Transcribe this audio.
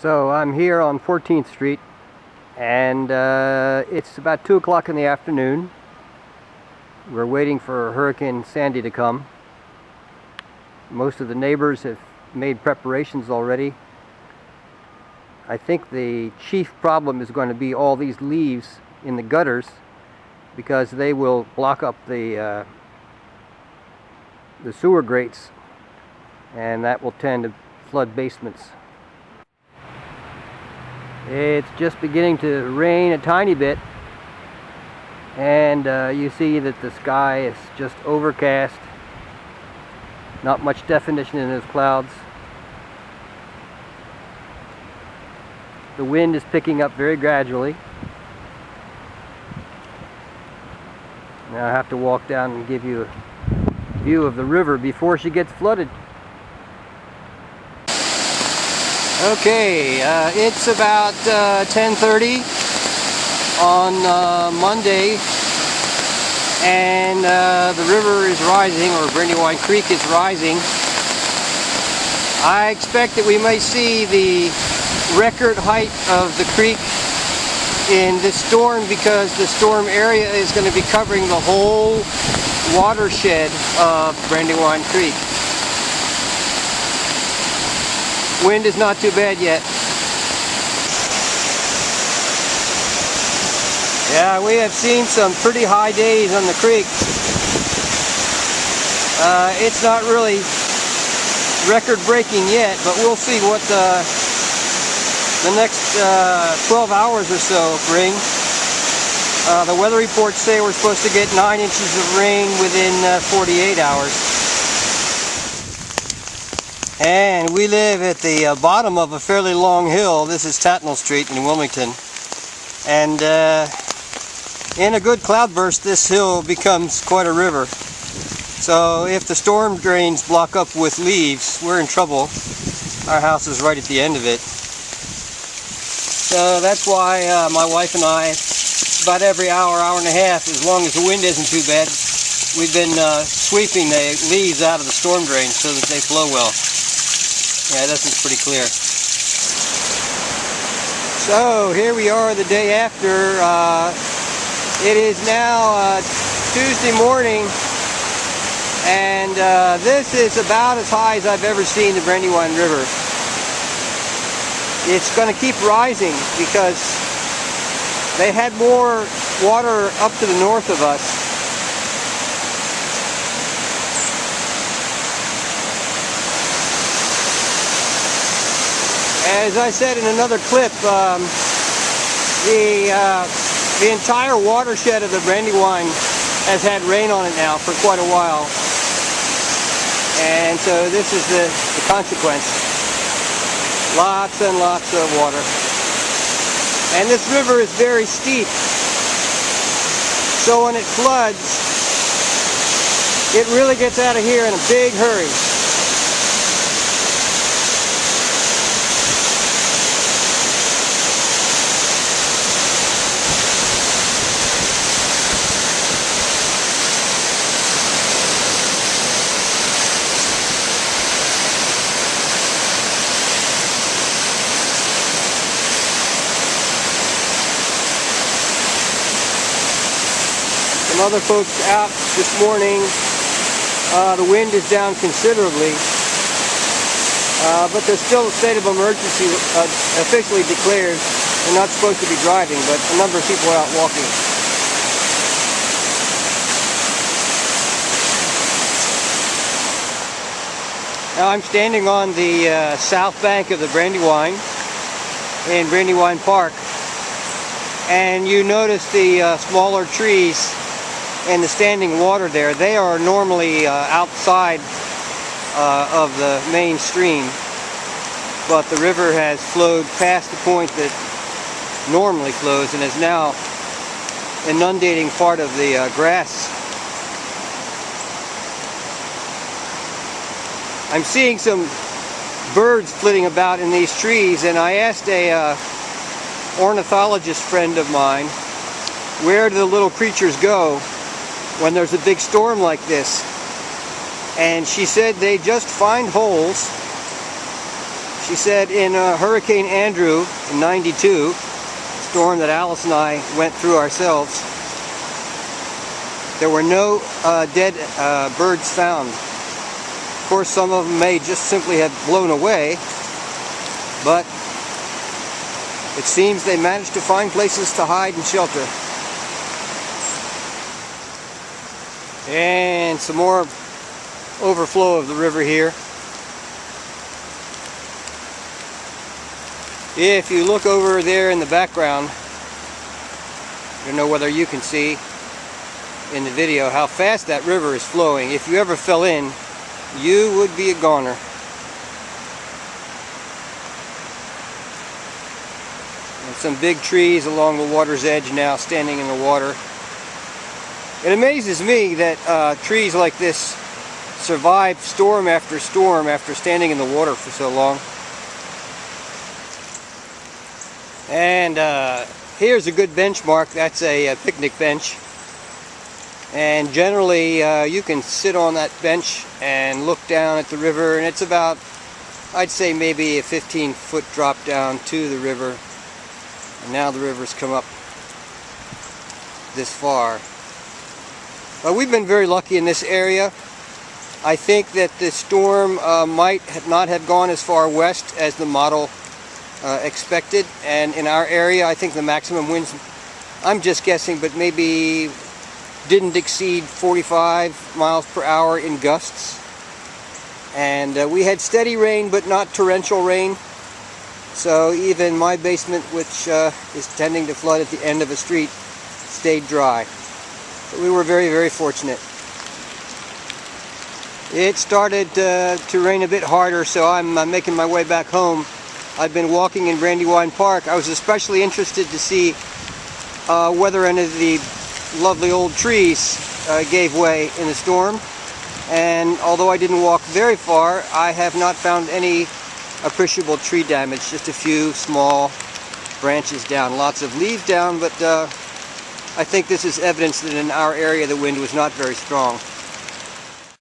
So I'm here on 14th Street, and it's about 2 o'clock in the afternoon. We're waiting for Hurricane Sandy to come. Most of the neighbors have made preparations already. I think the chief problem is going to be all these leaves in the gutters, because they will block up the sewer grates, and that will tend to flood basements. It's just beginning to rain a tiny bit, and you see that the sky is just overcast. Not much definition in those clouds. The wind is picking up very gradually. Now I have to walk down and give you a view of the river before she gets flooded. Okay, it's about 10:30 on Monday, and the river is rising, or Brandywine Creek is rising. I expect that we may see the record height of the creek in this storm, because the storm area is going to be covering the whole watershed of Brandywine Creek. Wind is not too bad yet. Yeah, we have seen some pretty high days on the creek. It's not really record-breaking yet, but we'll see what the next 12 hours or so bring. The weather reports say we're supposed to get 9 inches of rain within 48 hours. And we live at the bottom of a fairly long hill. This is Tatnall Street in Wilmington. And in a good cloudburst, this hill becomes quite a river. So if the storm drains block up with leaves, we're in trouble. Our house is right at the end of it. So that's why my wife and I, about every hour, hour and a half, as long as the wind isn't too bad, we've been sweeping the leaves out of the storm drain so that they flow well. Yeah, this is pretty clear. So here we are the day after. It is now Tuesday morning, and this is about as high as I've ever seen the Brandywine River. It's going to keep rising because they had more water up to the north of us. As I said in another clip, the entire watershed of the Brandywine has had rain on it now for quite a while, and so this is the consequence. Lots and lots of water, and this river is very steep, so when it floods, it really gets out of here in a big hurry. Some other folks out this morning. The wind is down considerably, but there's still a state of emergency officially declared. They're not supposed to be driving, but a number of people are out walking. Now I'm standing on the south bank of the Brandywine in Brandywine Park, and you notice the smaller trees and the standing water there. They are normally outside of the main stream, but the river has flowed past the point that normally flows and is now inundating part of the grass. I'm seeing some birds flitting about in these trees, and I asked a ornithologist friend of mine, where do the little creatures go when there's a big storm like this? And she said they just find holes, She said in Hurricane Andrew in '92, storm that Alice and I went through ourselves, there were no dead birds found. Of course, some of them may just simply have blown away, but it seems they managed to find places to hide and shelter. And some more overflow of the river here. If you look over there in the background, I don't know whether you can see in the video how fast that river is flowing. If you ever fell in, you would be a goner. And some big trees along the water's edge now standing in the water. It amazes me that trees like this survive storm after standing in the water for so long. And here's a good benchmark. That's a picnic bench. And generally you can sit on that bench and look down at the river, and it's about, I'd say maybe a 15-foot drop down to the river. And now the river's come up this far. But we've been very lucky in this area. I think that the storm might not have gone as far west as the model expected, and in our area I think the maximum winds, I'm just guessing, but maybe didn't exceed 45 miles per hour in gusts. And we had steady rain but not torrential rain, so even my basement, which is tending to flood at the end of a street, stayed dry. But we were very, very fortunate. It started to rain a bit harder, so I'm making my way back home. I've been walking in Brandywine Park. I was especially interested to see whether any of the lovely old trees gave way in the storm. And although I didn't walk very far, I have not found any appreciable tree damage. Just a few small branches down, lots of leaves down, but I think this is evidence that in our area the wind was not very strong.